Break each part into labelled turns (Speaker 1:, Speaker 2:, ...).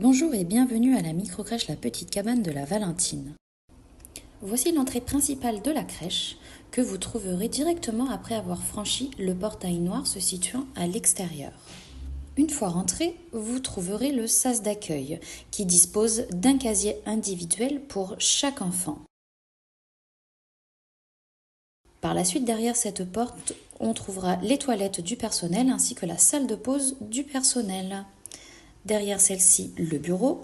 Speaker 1: Bonjour et bienvenue à la microcrèche La Petite Cabane de la Valentine. Voici l'entrée principale de la crèche que vous trouverez directement après avoir franchi le portail noir se situant à l'extérieur. Une fois rentré, vous trouverez le sas d'accueil qui dispose d'un casier individuel pour chaque enfant. Par la suite, derrière cette porte, on trouvera les toilettes du personnel ainsi que la salle de pause du personnel. Derrière celle-ci, le bureau.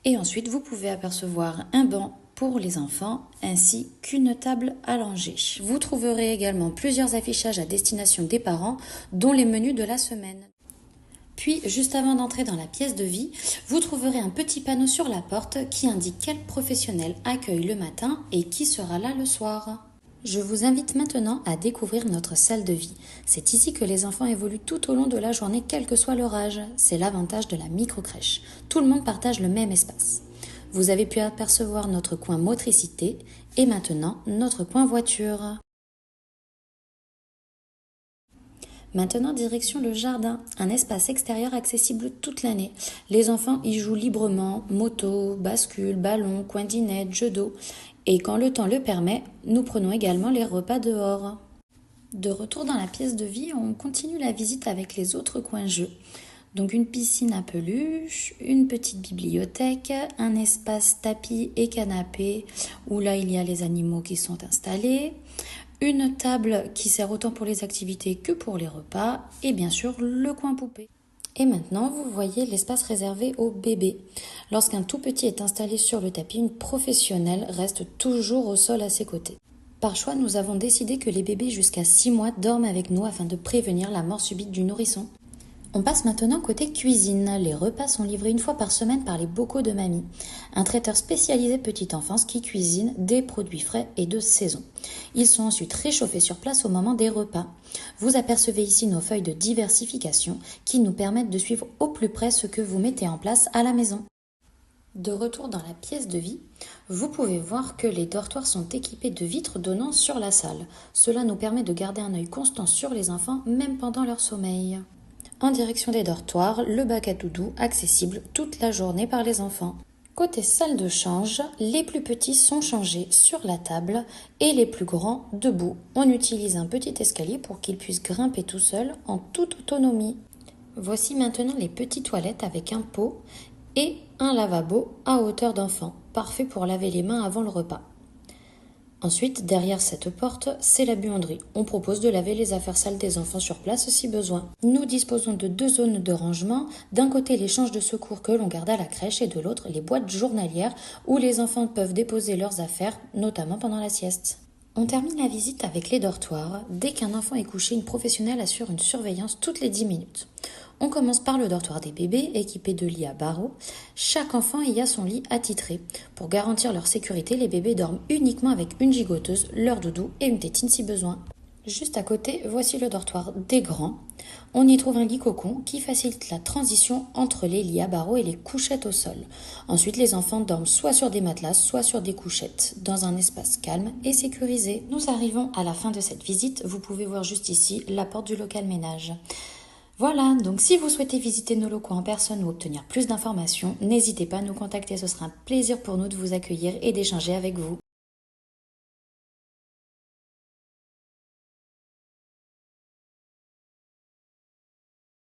Speaker 1: Et ensuite, vous pouvez apercevoir un banc pour les enfants ainsi qu'une table allongée. Vous trouverez également plusieurs affichages à destination des parents, dont les menus de la semaine. Puis, juste avant d'entrer dans la pièce de vie, vous trouverez un petit panneau sur la porte qui indique quel professionnel accueille le matin et qui sera là le soir. Je vous invite maintenant à découvrir notre salle de vie. C'est ici que les enfants évoluent tout au long de la journée, quel que soit leur âge. C'est l'avantage de la microcrèche. Tout le monde partage le même espace. Vous avez pu apercevoir notre coin motricité et maintenant notre coin voiture. Maintenant, direction le jardin, un espace extérieur accessible toute l'année. Les enfants y jouent librement, moto, bascule, ballon, coin dinette, jeux d'eau. Et quand le temps le permet, nous prenons également les repas dehors. De retour dans la pièce de vie, on continue la visite avec les autres coins jeux. Donc une piscine à peluche, une petite bibliothèque, un espace tapis et canapé où là il y a les animaux qui sont installés, une table qui sert autant pour les activités que pour les repas et bien sûr le coin poupée. Et maintenant, vous voyez l'espace réservé aux bébés. Lorsqu'un tout petit est installé sur le tapis, une professionnelle reste toujours au sol à ses côtés. Par choix, nous avons décidé que les bébés jusqu'à 6 mois dorment avec nous afin de prévenir la mort subite du nourrisson. On passe maintenant côté cuisine. Les repas sont livrés une fois par semaine par les bocaux de mamie, un traiteur spécialisé petite enfance qui cuisine des produits frais et de saison. Ils sont ensuite réchauffés sur place au moment des repas. Vous apercevez ici nos feuilles de diversification qui nous permettent de suivre au plus près ce que vous mettez en place à la maison. De retour dans la pièce de vie, vous pouvez voir que les dortoirs sont équipés de vitres donnant sur la salle. Cela nous permet de garder un œil constant sur les enfants même pendant leur sommeil. En direction des dortoirs, le bac à doudou accessible toute la journée par les enfants. Côté salle de change, les plus petits sont changés sur la table et les plus grands debout. On utilise un petit escalier pour qu'ils puissent grimper tout seuls en toute autonomie. Voici maintenant les petites toilettes avec un pot et un lavabo à hauteur d'enfant, parfait pour laver les mains avant le repas. Ensuite, derrière cette porte, c'est la buanderie. On propose de laver les affaires sales des enfants sur place si besoin. Nous disposons de 2 zones de rangement. D'un côté, les changes de secours que l'on garde à la crèche et de l'autre, les boîtes journalières où les enfants peuvent déposer leurs affaires, notamment pendant la sieste. On termine la visite avec les dortoirs. Dès qu'un enfant est couché, une professionnelle assure une surveillance toutes les 10 minutes. On commence par le dortoir des bébés, équipé de lits à barreaux. Chaque enfant y a son lit attitré. Pour garantir leur sécurité, les bébés dorment uniquement avec une gigoteuse, leur doudou et une tétine si besoin. Juste à côté, voici le dortoir des grands. On y trouve un lit cocon qui facilite la transition entre les lits à barreaux et les couchettes au sol. Ensuite, les enfants dorment soit sur des matelas, soit sur des couchettes, dans un espace calme et sécurisé. Nous arrivons à la fin de cette visite. Vous pouvez voir juste ici la porte du local ménage. Voilà, donc si vous souhaitez visiter nos locaux en personne ou obtenir plus d'informations, n'hésitez pas à nous contacter, ce sera un plaisir pour nous de vous accueillir et d'échanger avec vous.